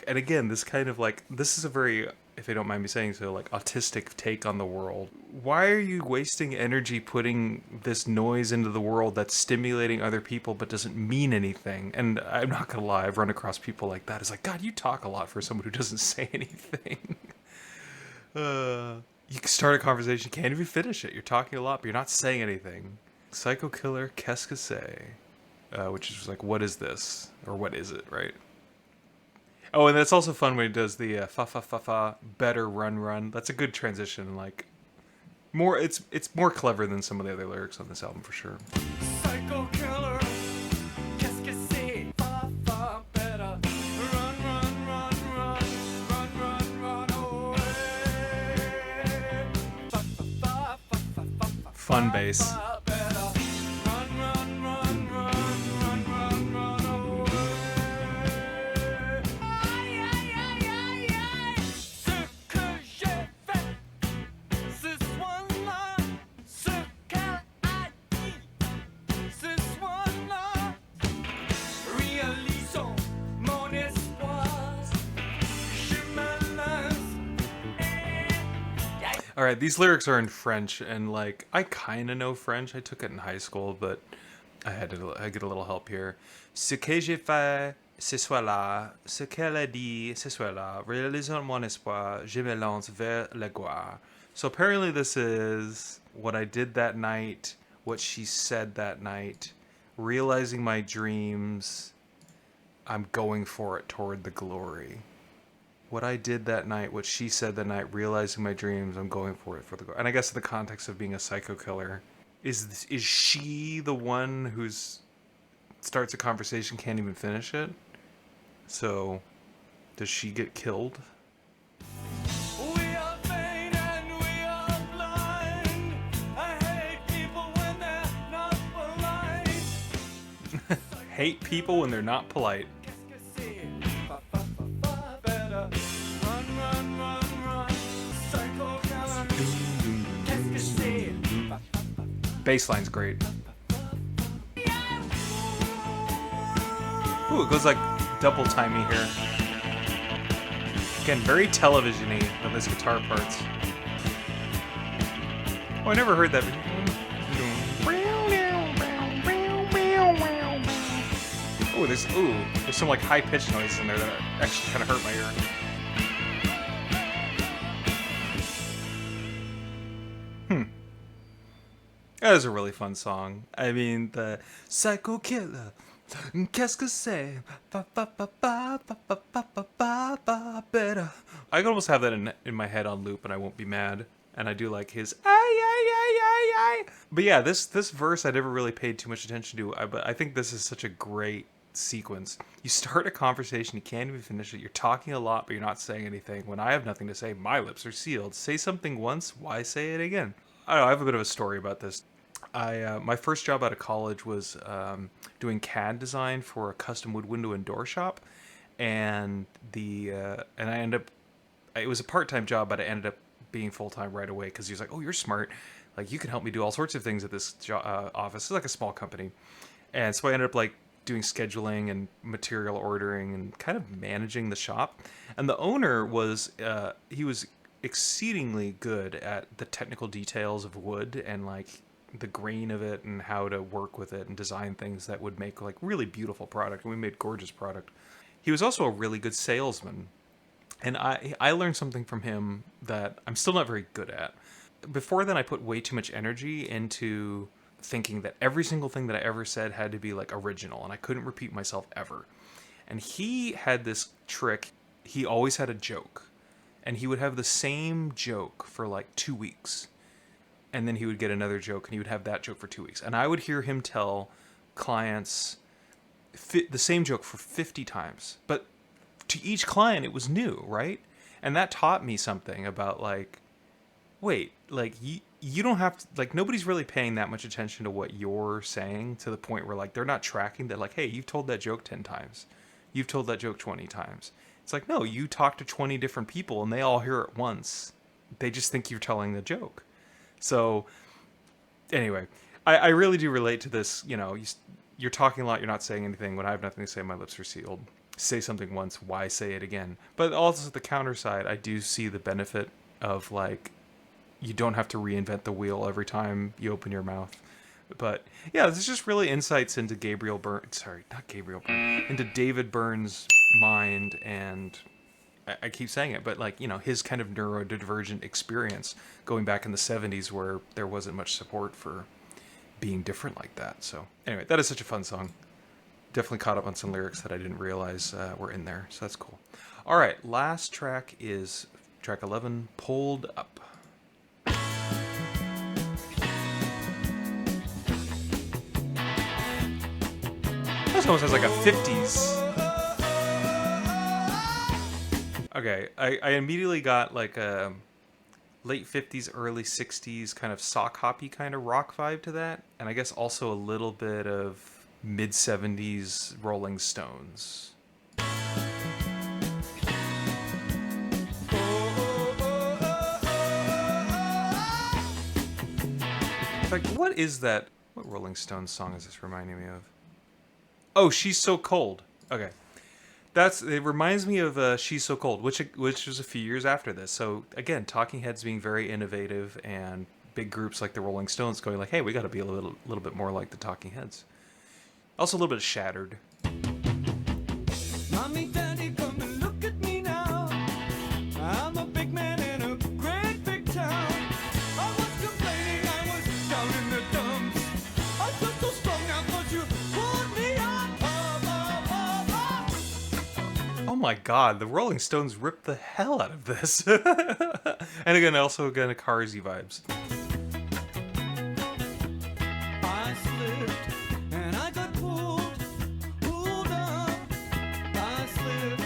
and again, this kind of like, this is a very, if you don't mind me saying so, like autistic take on the world. Why are you wasting energy putting this noise into the world that's stimulating other people but doesn't mean anything? And I'm not gonna lie, I've run across people like that. It's like, God, you talk a lot for someone who doesn't say anything. You can start a conversation, can't even finish it. You're talking a lot, but you're not saying anything. Psycho Killer, qu'est-ce que c'est? Which is like, what is this? Or what is it, right? Oh, and it's also fun when he does the fa fa fa fa, better run run. That's a good transition. Like, more, it's more clever than some of the other lyrics on this album for sure. Psycho killer, qu'est-ce que c'est? Fa, fa, better. Run, run, run, run. Run, run, run away. Fa, fa, fa, fa, fa, fa, fa, Fun bass. fa, better. Run, run, run, run. Run, run, run away. Aïe, aïe, aïe, aïe, aïe. Ce que j'ai fait ce soir-là, ce qu'elle a dit ce soir-là, réalisons mon espoir. Je me lance. All right, these lyrics are in French, and like, I kind of know French. I took it in high school, but I get a little help here. Ce que j'ai fait ce soir-là, ce qu'elle a dit ce soir-là, réalisons mon espoir, je me lance vers la gloire. So apparently this is what I did that night, what she said that night, realizing my dreams, I'm going for it toward the glory. What I did that night, what she said that night, realizing my dreams, I'm going for it for the glory. And I guess in the context of being a psycho killer, is she the one who's starts a conversation, can't even finish it? So, does she get killed? We are vain and we are blind. I hate people when they're not polite. Hate people when they're not polite. Qu'est-ce que c'est? Fa, fa, fa, fa, better. Run, run, run, run. Psycho killer. Qu'est-ce que c'est? Fa, fa, fa, Bassline's great. Ooh, it goes like double timey here. Again, very television-y with those guitar parts. Oh, I never heard that. Oh, there's some like high-pitched noises in there that actually kind of hurt my ear. That is a really fun song. I mean, the Psycho Killer, qu'est-ce que c'est? Better. I could almost have that in my head on loop and I won't be mad. And I do like his ay ay ay ay ay. But yeah, this verse I never really paid too much attention to. But I think this is such a great sequence. You start a conversation, you can't even finish it. You're talking a lot, but you're not saying anything. When I have nothing to say, my lips are sealed. Say something once, why say it again? I don't know, I have a bit of a story about this. My first job out of college was doing CAD design for a custom wood window and door shop, and and I ended up, it was a part-time job, but I ended up being full-time right away because he was like, "Oh, you're smart, like you can help me do all sorts of things at this office." It's like a small company, and so I ended up like doing scheduling and material ordering and kind of managing the shop. And the owner was he was exceedingly good at the technical details of wood and like the grain of it and how to work with it and design things that would make like really beautiful product. And we made gorgeous product. He was also a really good salesman. And I learned something from him that I'm still not very good at. Before then, I put way too much energy into thinking that every single thing that I ever said had to be like original, and I couldn't repeat myself ever. And he had this trick. He always had a joke, and he would have the same joke for like 2 weeks. And then he would get another joke, and he would have that joke for 2 weeks. And I would hear him tell clients the same joke for 50 times. But to each client, it was new, right? And that taught me something about like, wait, like you don't have to, like, nobody's really paying that much attention to what you're saying to the point where like they're not tracking that, like, hey, you've told that joke 10 times. You've told that joke 20 times. It's like, no, you talk to 20 different people and they all hear it once. They just think you're telling the joke. So anyway, I really do relate to this. You know, you're talking a lot, you're not saying anything. When I have nothing to say, my lips are sealed. Say something once, why say it again? But also the counter side, I do see the benefit of like, you don't have to reinvent the wheel every time you open your mouth. But yeah, this is just really insights into into David Byrne's mind, and I keep saying it, but like, you know, his kind of neurodivergent experience going back in the 70s where there wasn't much support for being different like that. So anyway, that is such a fun song. Definitely caught up on some lyrics that I didn't realize were in there, so that's cool. All right, last track is track 11, Pulled Up. This almost has like a 50s. Okay, I immediately got like a late 50s, early 60s kind of sock hoppy kind of rock vibe to that. And I guess also a little bit of mid 70s Rolling Stones. In fact, what is that? What Rolling Stones song is this reminding me of? Oh, She's So Cold. Okay. It reminds me of She's So Cold, which was a few years after this. So again, Talking Heads being very innovative, and big groups like the Rolling Stones going like, hey, we got to be a little bit more like the Talking Heads. Also a little bit of Shattered. Mommy, Daddy, come and look at me now. I'm a big man in a great big town. I was complaining, I was down in the dumps. I felt so strong now 'cause you pulled me up, up. Oh my God, the Rolling Stones ripped the hell out of this. And again, also again, Carsey vibes. I slipped and I got pulled up. I slipped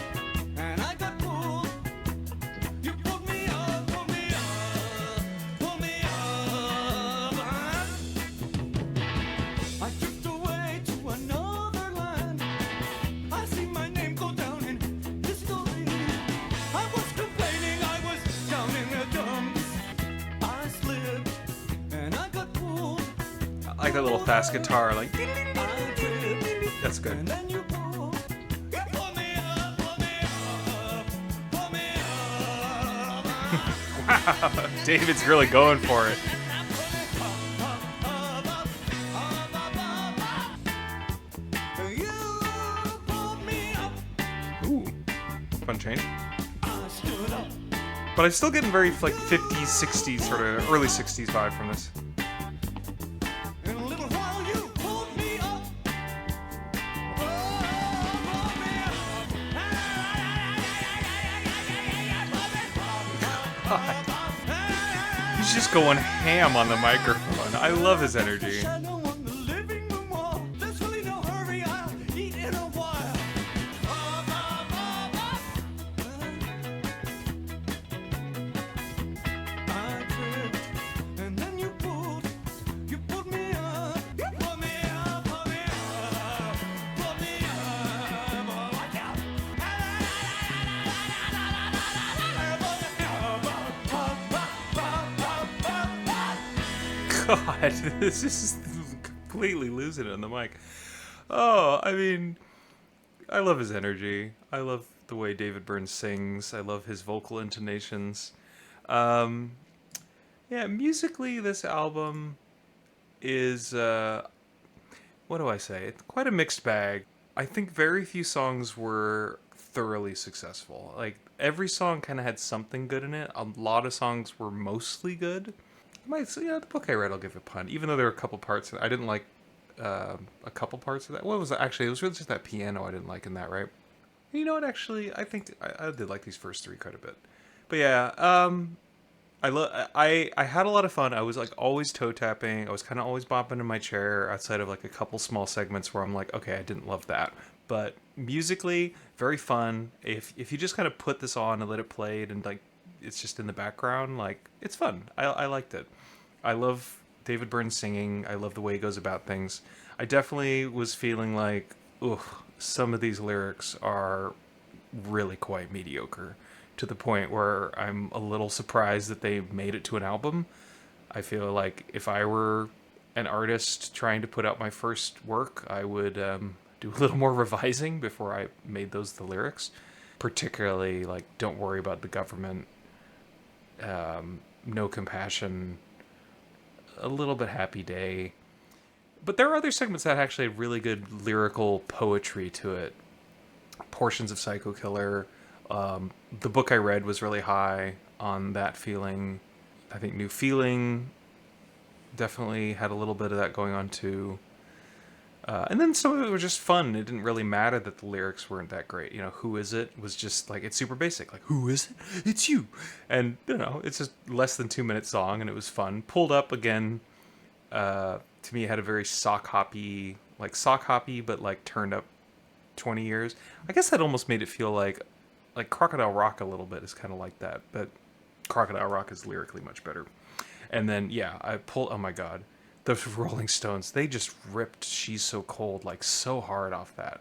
and I got pulled. You pulled me up, pulled me up, pulled me up. I drift away to another land. I see my name go down in history. I was complaining, I was down in the dumps. I slipped and I got pulled. I like that little fast guitar, like, I tripped that's good. and then you pulled. You pulled me up, pulled me up, pulled me up. Wow, David's really going for it. You pulled me up. Ooh, fun change. I stood up. But I'm still getting very like 50s, 60s, sort of early 60s vibe from this. In a little while you pulled me up. Pulled me He's just going ham on the microphone. I love his energy. Shadow on the living room wall. There's really no hurry. I'll eat in a while. God, this is completely losing it on the mic. Oh, I mean, I love his energy. I love the way David Byrne sings. I love his vocal intonations. Um, yeah, musically, this album is, what do I say? It's quite a mixed bag. I think very few songs were thoroughly successful. Like, every song kind of had something good in it. A lot of songs were mostly good. I might say, yeah, the book I read, I'll give it a pun. Even though there were a couple parts, I didn't like a couple parts of that. What was it? Actually, it was really just that piano I didn't like in that, right? You know what? Actually, I think I did like these first three quite a bit. But yeah, I had a lot of fun. I was like always toe tapping. I was kind of always bopping in my chair outside of like a couple small segments where I'm like, okay, I didn't love that. But musically, very fun. If you just kind of put this on and let it play and like it's just in the background, like it's fun. I liked it. I love David Byrne singing. I love the way he goes about things. I definitely was feeling like, ugh, some of these lyrics are really quite mediocre to the point where I'm a little surprised that they made it to an album. I feel like if I were an artist trying to put out my first work, I would do a little more revising before I made those the lyrics. Particularly, like, don't worry about the government, no compassion, a little bit happy day. But there are other segments that actually had really good lyrical poetry to it. Portions of Psycho Killer. The book I read was really high on that feeling. I think New Feeling definitely had a little bit of that going on too. And then some of it was just fun. It didn't really matter that the lyrics weren't that great. You know, Who Is It was just like, it's super basic. Like, who is it? It's you. And, you know, it's just less than 2 minute song and it was fun. Pulled Up again, to me, it had a very sock hoppy, but like turned up 20 years. I guess that almost made it feel like Crocodile Rock a little bit is kind of like that, but Crocodile Rock is lyrically much better. And then yeah, oh my god, the Rolling Stones, they just ripped She's So Cold like so hard off that.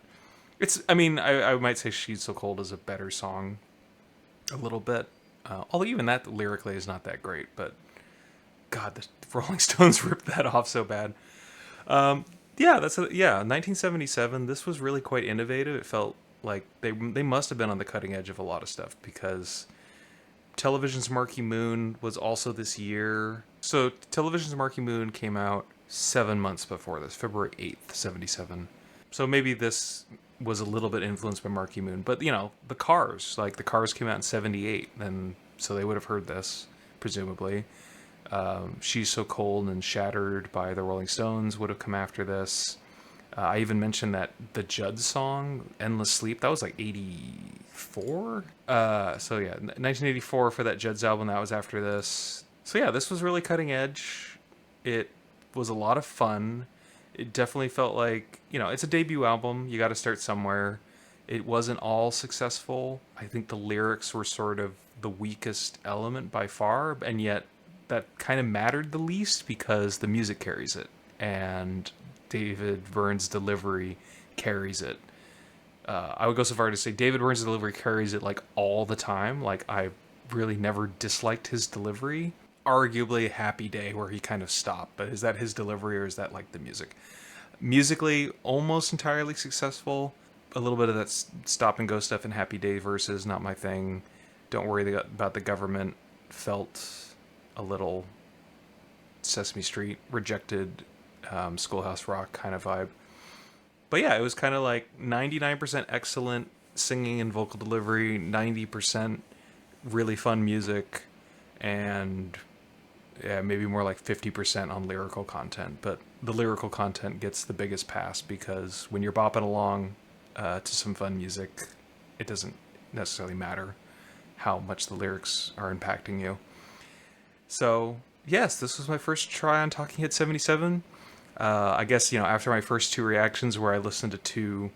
I mean, I might say She's So Cold is a better song a little bit, although even that lyrically is not that great, but god, the Rolling Stones ripped that off so bad. Yeah, 1977. This was really quite innovative. It felt like they must have been on the cutting edge of a lot of stuff because Television's Marquee Moon was also this year. So Television's Marquee Moon came out 7 months before this, February 8th, 77. So maybe this was a little bit influenced by Marquee Moon, but you know, the Cars came out in 78, and so they would have heard this presumably. She's So Cold and Shattered by the Rolling Stones would have come after this. I even mentioned that the Judd song, Endless Sleep, that was like 84? So yeah, 1984 for that Judd's album, that was after this. So yeah, this was really cutting edge. It was a lot of fun. It definitely felt like, you know, it's a debut album. You got to start somewhere. It wasn't all successful. I think the lyrics were sort of the weakest element by far, and yet that kind of mattered the least because the music carries it and David Byrne's delivery carries it. I would go so far to say David Byrne's delivery carries it like all the time. Like, I really never disliked his delivery. Arguably Happy Day where he kind of stopped, but is that his delivery or is that like the music? Musically, almost entirely successful. A little bit of that stop and go stuff in Happy Day verses, not my thing. Don't worry about the government felt a little Sesame Street, Rejected, Schoolhouse Rock kind of vibe. But yeah, it was kind of like 99% excellent singing and vocal delivery, 90% really fun music, and yeah, maybe more like 50% on lyrical content. But the lyrical content gets the biggest pass because when you're bopping along to some fun music, it doesn't necessarily matter how much the lyrics are impacting you. So yes, this was my first try on Talking Hit 77. I guess, you know, after my first two reactions where I listened to two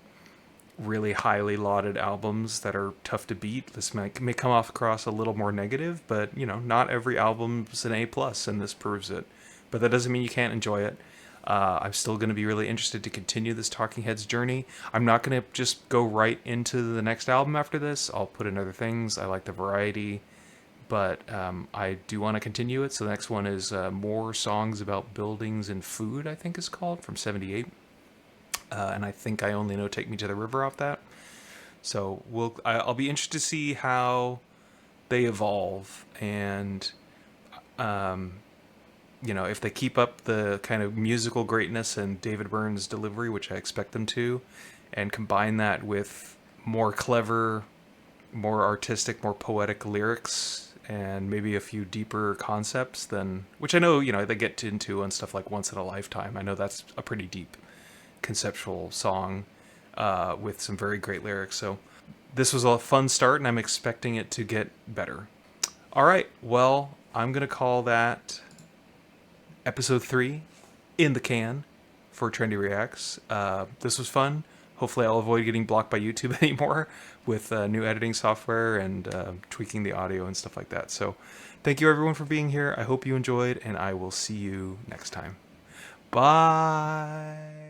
really highly lauded albums that are tough to beat, this may come off across a little more negative, but, you know, not every album's an A+, and this proves it. But that doesn't mean you can't enjoy it. I'm still going to be really interested to continue this Talking Heads journey. I'm not going to just go right into the next album after this. I'll put in other things. I like the variety. but I do want to continue it. So the next one is More Songs About Buildings and Food, I think is called, from 78. And I think I only know Take Me to the River off that. So I'll be interested to see how they evolve, and if they keep up the kind of musical greatness and David Byrne's delivery, which I expect them to, and combine that with more clever, more artistic, more poetic lyrics, and maybe a few deeper concepts than, which I know, they get into on stuff like Once in a Lifetime. I know that's a pretty deep conceptual song with some very great lyrics. So this was a fun start, and I'm expecting it to get better. All right, well, I'm going to call that episode 3 in the can for Trendy Reacts. This was fun. Hopefully I'll avoid getting blocked by YouTube anymore with new editing software and tweaking the audio and stuff like that. So thank you everyone for being here. I hope you enjoyed, and I will see you next time. Bye.